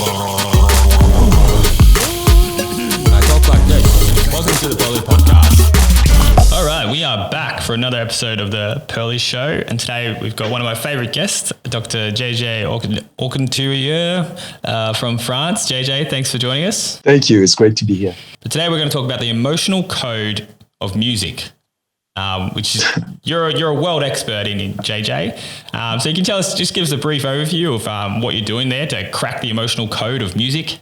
I talk like this. Welcome to the Pearlii Podcast. All right, we are back for another episode of the Pearlii Show, and today we've got one of my favorite guests, Dr. JJ Aucouturier from France. JJ, thanks for joining us. Thank you. It's great to be here. But today we're going to talk about the emotional code of music. Which is you're a world expert in JJ. So you can tell us, just give us a brief overview of what you're doing there to crack the emotional code of music.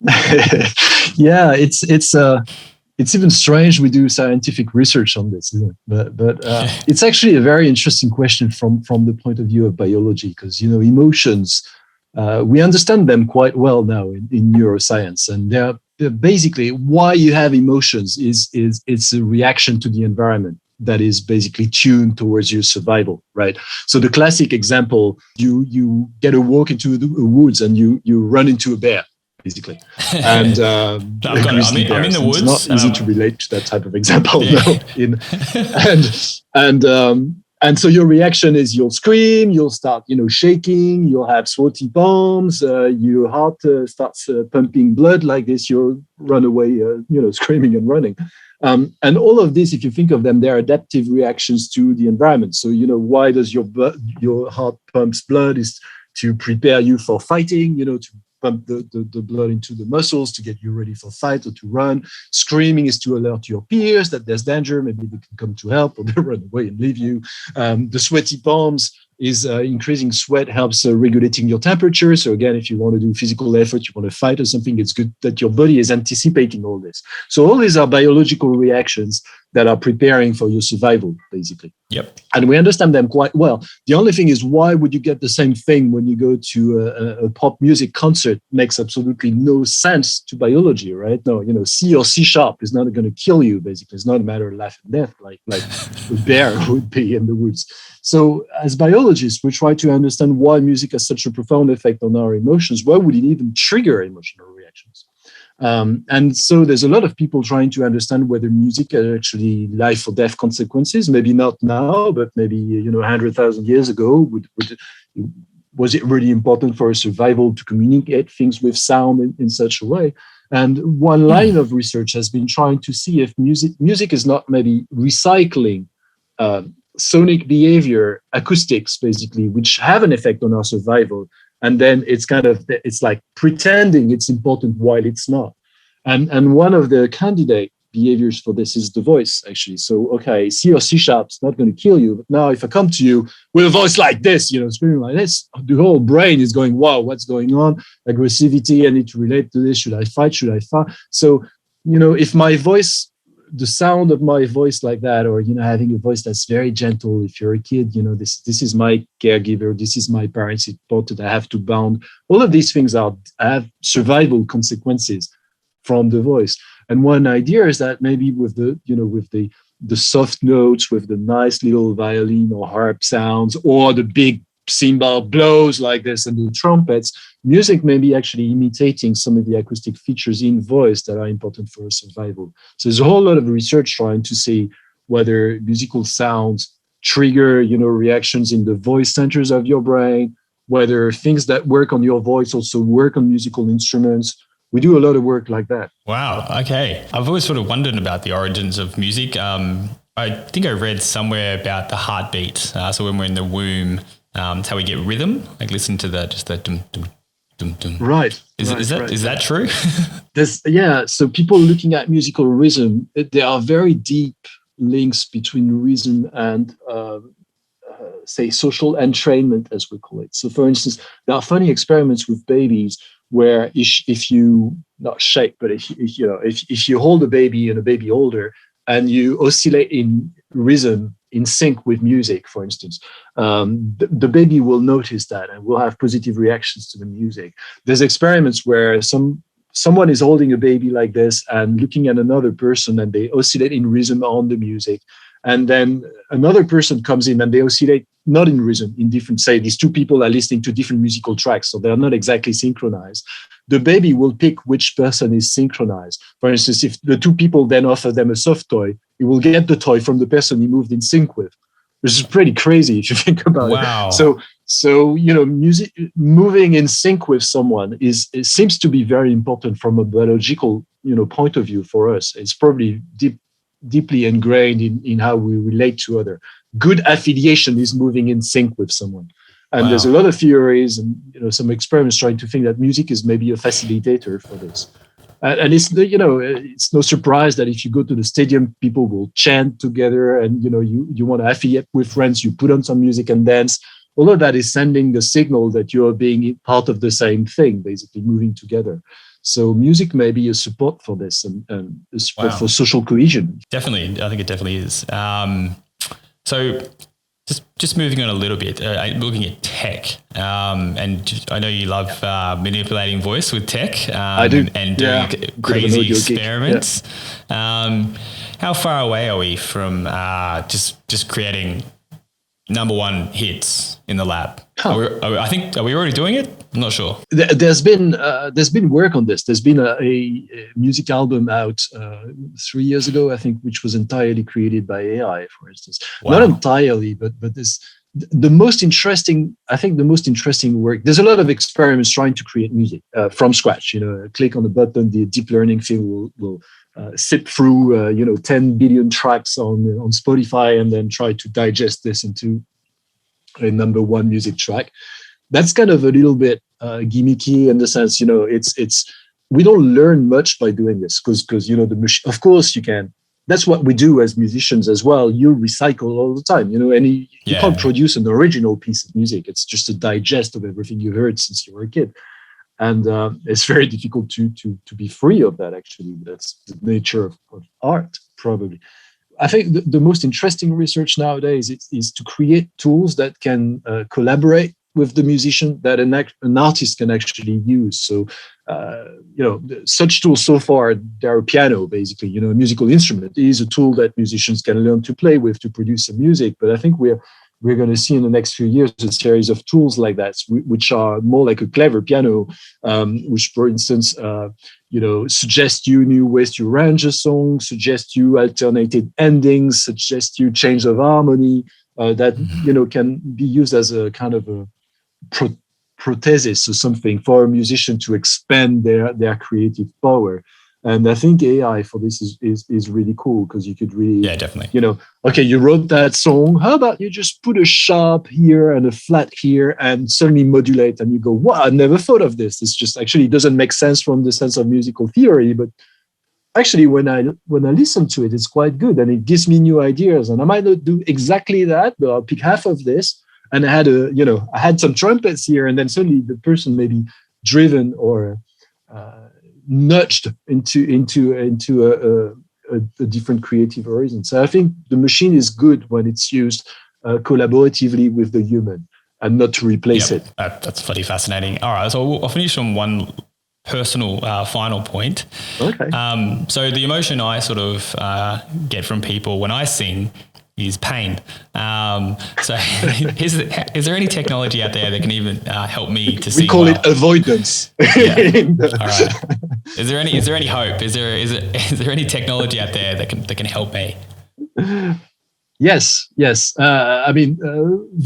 Yeah, it's even strange we do scientific research on this, isn't it? But it's actually a very interesting question from the point of view of biology, because emotions we understand them quite well now in neuroscience, and they're basically why you have emotions is it's a reaction to the environment that is basically tuned towards your survival, right? So the classic example, you get a walk into the woods and you run into a bear, basically. And I'm in the woods. It's not easy to relate to that type of example. Yeah. No? And so your reaction is you'll scream, you'll start, shaking, you'll have sweaty palms, your heart starts pumping blood like this, you'll run away, screaming and running. And all of this, if you think of them, they're adaptive reactions to the environment. So, why does your heart pumps blood is to prepare you for fighting, to pump the blood into the muscles to get you ready for fight or to run. Screaming is to alert your peers that there's danger, maybe they can come to help or they run away and leave you. The sweaty palms is increasing sweat helps regulating your temperature. So again, if you want to do physical effort, you want to fight or something, it's good that your body is anticipating all this. So all these are biological reactions that are preparing for your survival, basically. Yep. And we understand them quite well. The only thing is, why would you get the same thing when you go to a pop music concert? Makes absolutely no sense to biology, right? No, C or C sharp is not going to kill you, basically. It's not a matter of life and death, like a bear would be in the woods. So as biologists, we try to understand why music has such a profound effect on our emotions. Why would it even trigger emotional reactions? And so there's a lot of people trying to understand whether music has actually life or death consequences. Maybe not now, but maybe 100,000 years ago. Was it really important for our survival to communicate things with sound in such a way? And one line of research has been trying to see if music is not maybe recycling sonic behavior, acoustics, basically, which have an effect on our survival. And then it's like pretending it's important while it's not. And one of the candidate behaviors for this is the voice, actually. So, okay, C or C sharp's not going to kill you. But now if I come to you with a voice like this, screaming like this, the whole brain is going, wow, what's going on? Aggressivity, I need to relate to this. Should I fight? Should I fight? So, if my voice, the sound of my voice like that, or having a voice that's very gentle, if you're a kid, this is my caregiver, this is my parents, it's important, I have to bound. All of these things have survival consequences from the voice. And one idea is that maybe with the soft notes, with the nice little violin or harp sounds, or the big cymbal blows like this and the trumpets, music may be actually imitating some of the acoustic features in voice that are important for survival. So there's a whole lot of research trying to see whether musical sounds trigger, reactions in the voice centers of your brain, whether things that work on your voice also work on musical instruments. We do a lot of work like that. Wow. Okay. I've always sort of wondered about the origins of music. I think I read somewhere about the heartbeat. So when we're in the womb, it's how we get rhythm. Like listen to that, just that dum dum dum dum. Right. Is that true? So people looking at musical rhythm, there are very deep links between rhythm and say social entrainment, as we call it. So for instance, there are funny experiments with babies where if you not shake, but if you hold a baby and a baby holder and you oscillate in rhythm in sync with music, for instance, the baby will notice that and will have positive reactions to the music. There's experiments where someone is holding a baby like this and looking at another person and they oscillate in rhythm on the music. And then another person comes in and they oscillate not in rhythm, in different, say these two people are listening to different musical tracks, so they're not exactly synchronized. The baby will pick which person is synchronized. For instance, if the two people then offer them a soft toy, he will get the toy from the person he moved in sync with, which is pretty crazy if you think about it. So, music, moving in sync with someone it seems to be very important from a biological, point of view for us. It's probably deeply ingrained in how we relate to other. Good affiliation is moving in sync with someone. And there's a lot of theories and, some experiments trying to think that music is maybe a facilitator for this. And it's, it's no surprise that if you go to the stadium, people will chant together and, you want to affiliate with friends, you put on some music and dance. All of that is sending the signal that you're being part of the same thing, basically moving together. So music may be a support for this and a support for social cohesion. Definitely. I think it definitely is. So just moving on a little bit, looking at tech, and I know you love manipulating voice with tech. I do. And doing crazy experiments. How far away are we from just creating number one hits in the lab? Are we already doing it? I'm not sure. There's been work on this. There's been a music album out 3 years ago, I think, which was entirely created by AI, for instance. Wow. Not entirely, but this the most interesting work. There's a lot of experiments trying to create music from scratch. Click on the button, the deep learning thing will sit through 10 billion tracks on Spotify and then try to digest this into a number one music track. That's kind of a little bit gimmicky in the sense, it's we don't learn much by doing this because the machine. Of course, you can. That's what we do as musicians as well. You recycle all the time, you can't produce an original piece of music. It's just a digest of everything you heard since you were a kid. And it's very difficult to be free of that, actually. That's the nature of art, probably. I think the most interesting research nowadays is to create tools that can collaborate with the musician that an artist can actually use. So, such tools so far, they're a piano, basically, a musical instrument. It is a tool that musicians can learn to play with to produce some music. But I think we're going to see in the next few years a series of tools like that, which are more like a clever piano, which, for instance, suggest you new ways to arrange a song, suggest you alternated endings, suggest you change of harmony, that can be used as a kind of a prothesis or something for a musician to expand their creative power. And I think AI for this is really cool because you could really, definitely. Okay, you wrote that song. How about you just put a sharp here and a flat here and suddenly modulate? And you go, wow, I never thought of this. It's just actually doesn't make sense from the sense of musical theory, but actually when I listen to it, it's quite good and it gives me new ideas. And I might not do exactly that, but I'll pick half of this. And I had some trumpets here, and then suddenly the person may be driven or nudged into a different creative horizon. So I think the machine is good when it's used collaboratively with the human and not to replace it. That's pretty fascinating. All right, so I'll finish on one personal final point. Okay. So the emotion I sort of get from people when I sing is pain. So is there any technology out there that can even help me to sing? We call it avoidance. All right. Is there any hope? Is there any technology out there that can help me? Yes.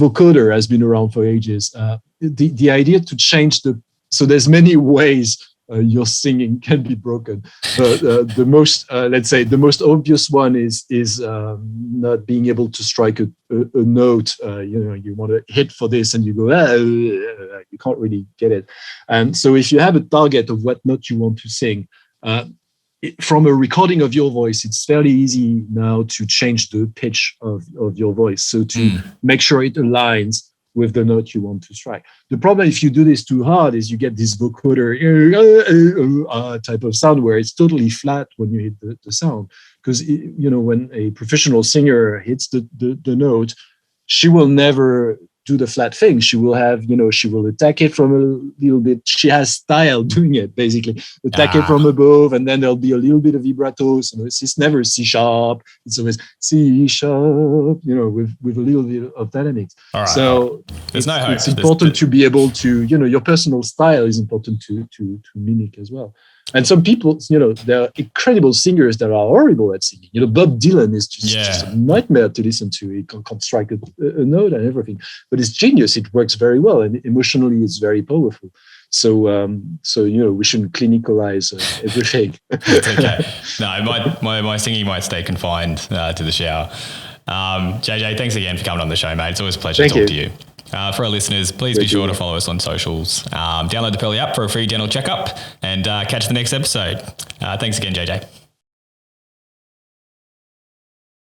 Vocoder has been around for ages. The idea to change so there's many ways your singing can be broken. But the most obvious one is not being able to strike a note. You want to hit for this and you go, you can't really get it. And so if you have a target of what note you want to sing, from a recording of your voice, it's fairly easy now to change the pitch of your voice. So to make sure it aligns with the note you want to strike. The problem if you do this too hard is you get this vocoder type of sound where it's totally flat when you hit the sound. Because when a professional singer hits the note, she will never do the flat thing. She will have, she will attack it from a little bit. She has style doing it, basically. Attack it from above, and then there'll be a little bit of vibrato. So it's never C sharp. It's always C sharp, with a little bit of dynamics. All right. So there's no hope. It's important to be able to, your personal style is important to mimic as well. And some people, there are incredible singers that are horrible at singing. Bob Dylan is just a nightmare to listen to. He can't strike a note and everything. but it's genius. It works very well, and emotionally, it's very powerful. So, we shouldn't clinicalize everything. It's okay. No, my singing might stay confined to the shower. JJ, thanks again for coming on the show, mate. It's always a pleasure to talk to you. For our listeners, please be sure to follow us on socials. Download the Pearlii app for a free dental checkup, and catch the next episode. Thanks again, JJ.